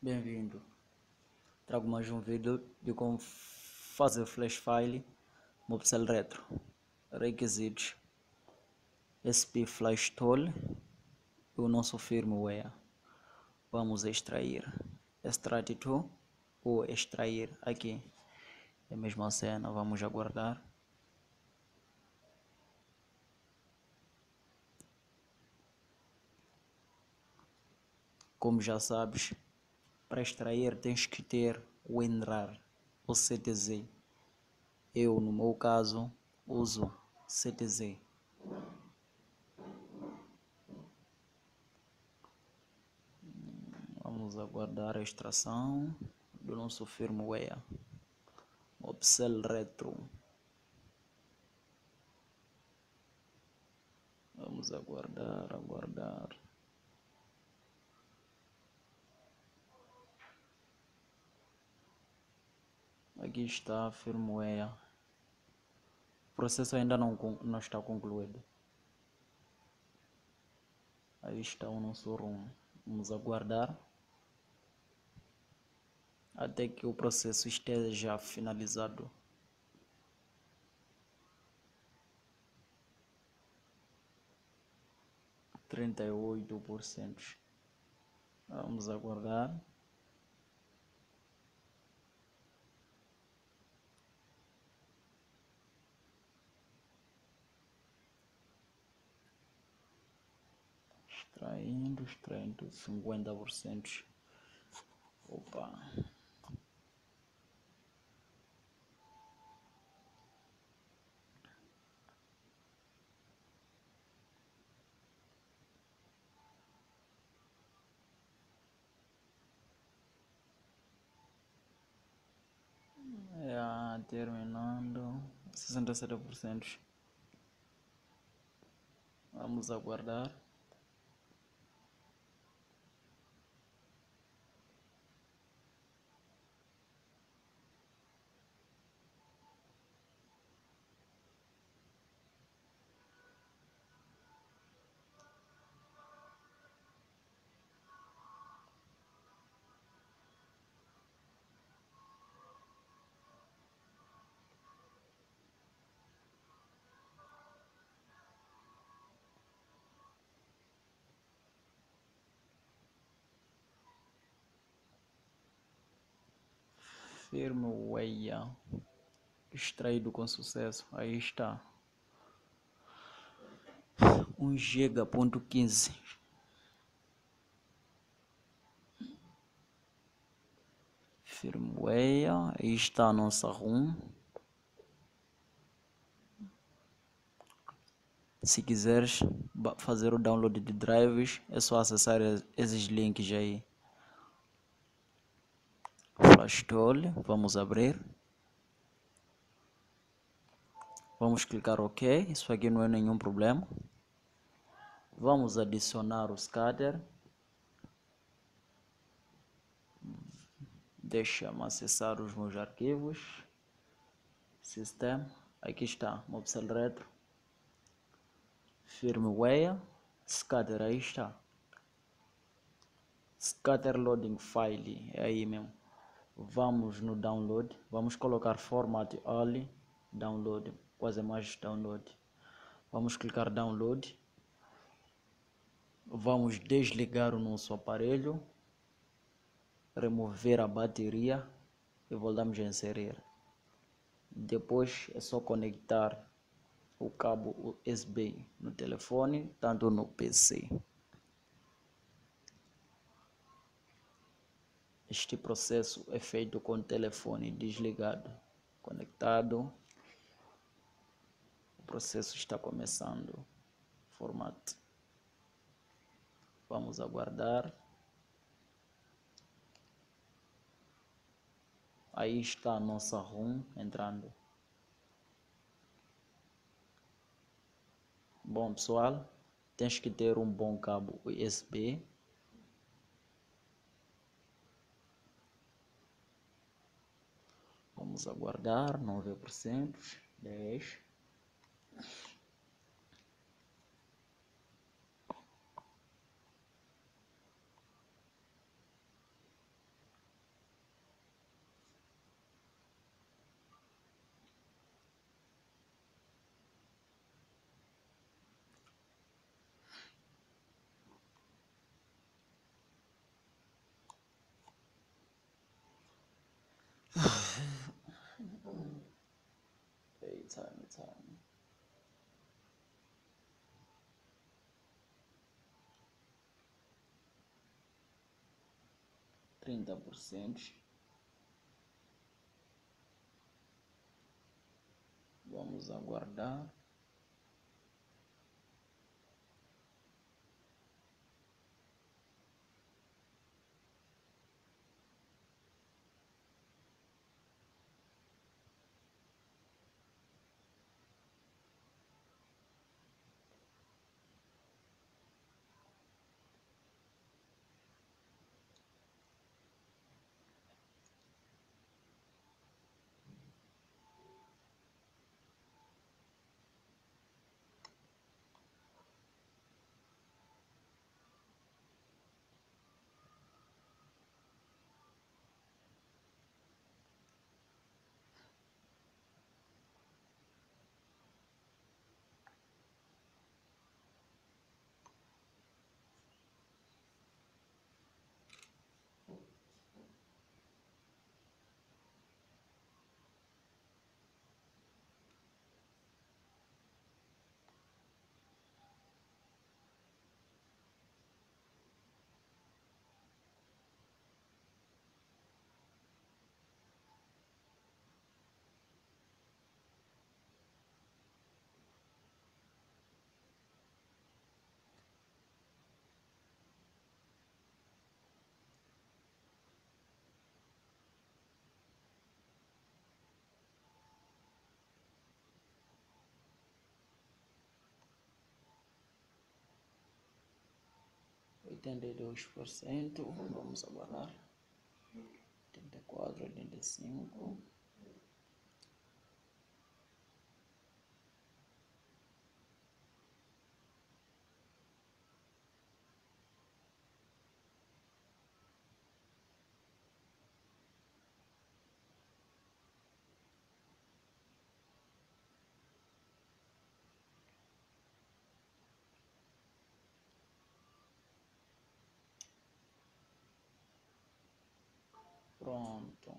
Bem-vindo. Trago mais um vídeo de como fazer flash file no Pixel Retro. Requisitos: SP Flash Tool e o nosso firmware. Vamos extrair Extract to ou extrair aqui. É a mesma cena, vamos aguardar. Como já sabes, para extrair tens que ter o WinRAR ou CTZ. Eu, no meu caso, uso CTZ. Vamos aguardar a extração do nosso firmware. Pixel Retro. Vamos aguardar. Aqui está a firmware. O processo ainda não está concluído. Aí está o nosso ROM. Vamos aguardar até que o processo esteja finalizado. Trinta e 38%. Vamos aguardar. Extraindo 50%. Opa. Terminando 67%. Vamos aguardar. Firmware extraído com sucesso. Aí está. 1 GB.15. Firmware. Aí está a nossa ROM. Se quiseres fazer o download de drives, é só acessar esses links aí. Flash Tool, vamos abrir. Vamos clicar OK. Isso aqui não é nenhum problema. Vamos adicionar o scatter. Deixa-me acessar os meus arquivos. System. Aqui está, Pixel Retro. Firmware. Scatter, aí está. Scatter loading file, é aí mesmo. Vamos no download. Vamos colocar format all download. Quase mais download. Vamos clicar download. Vamos desligar o nosso aparelho, remover a bateria e voltamos a inserir. Depois é só conectar o cabo USB no telefone, tanto no PC. Este processo é feito com o telefone desligado, conectado. O processo está começando. Formato. Vamos aguardar. Aí está a nossa ROM entrando. Bom, pessoal, tens que ter um bom cabo USB. Vamos aguardar 9%, 10. time. 30%. Vamos aguardar. Oitenta e 82%, vamos aguardar. 84, 85. Pronto.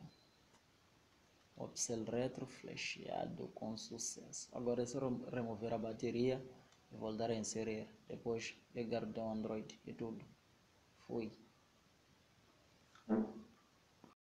O upsell retro flashado com sucesso. Agora é só remover a bateria e voltar a inserir. Depois ligar do Android e tudo. Fui.